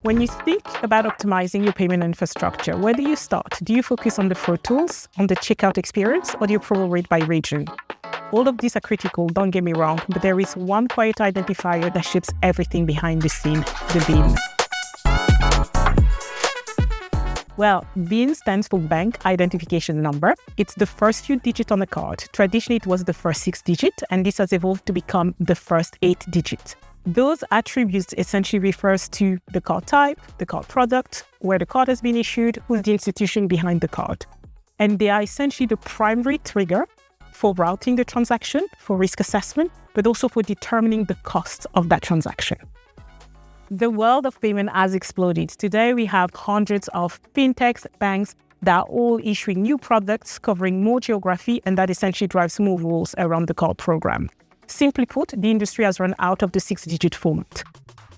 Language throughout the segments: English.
When you think about optimizing your payment infrastructure, where do you start? Do you focus on the fraud tools, on the checkout experience, or do you approval rate by region? All of these are critical, don't get me wrong, but there is one quiet identifier that shapes everything behind the scene, the BIN. Well, BIN stands for Bank Identification Number. It's the first few digits on the card. Traditionally, it was the first 6 digits, and this has evolved to become the first 8 digits. Those attributes essentially refers to the card type, the card product, where the card has been issued, who's the institution behind the card. And they are essentially the primary trigger for routing the transaction, for risk assessment, but also for determining the cost of that transaction. The world of payment has exploded. Today, we have hundreds of fintechs, banks that are all issuing new products covering more geography, and that essentially drives more rules around the card program. Simply put, the industry has run out of the 6-digit format.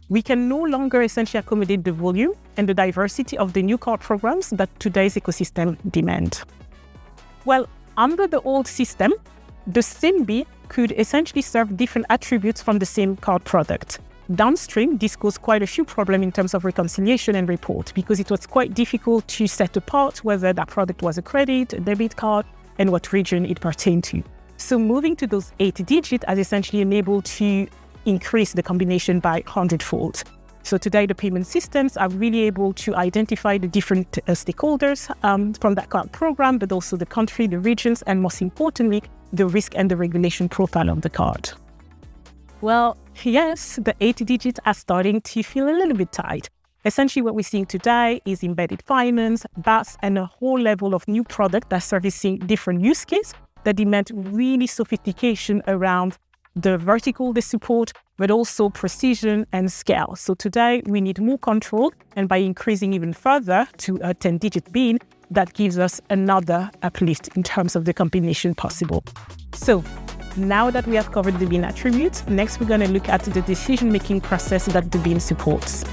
We can no longer essentially accommodate the volume and the diversity of the new card programs that today's ecosystem demand. Well, under the old system, the same BIN could essentially serve different attributes from the same card product. Downstream, this caused quite a few problems in terms of reconciliation and report, because it was quite difficult to set apart whether that product was a credit, a debit card, and what region it pertained to. So moving to those 8 digits has essentially enabled to increase the combination by 100-fold. So today, the payment systems are really able to identify the different stakeholders from that card program, but also the country, the regions, and most importantly, the risk and the regulation profile of the card. Well, yes, the 8 digits are starting to feel a little bit tight. Essentially, what we're seeing today is embedded finance, BaaS, and a whole level of new product that's servicing different use cases that demand really sophistication around the vertical they support, but also precision and scale. So today we need more control, and by increasing even further to a 10-digit BIN, that gives us another uplift in terms of the combination possible. So now that we have covered the BIN attributes, next we're going to look at the decision-making process that the BIN supports.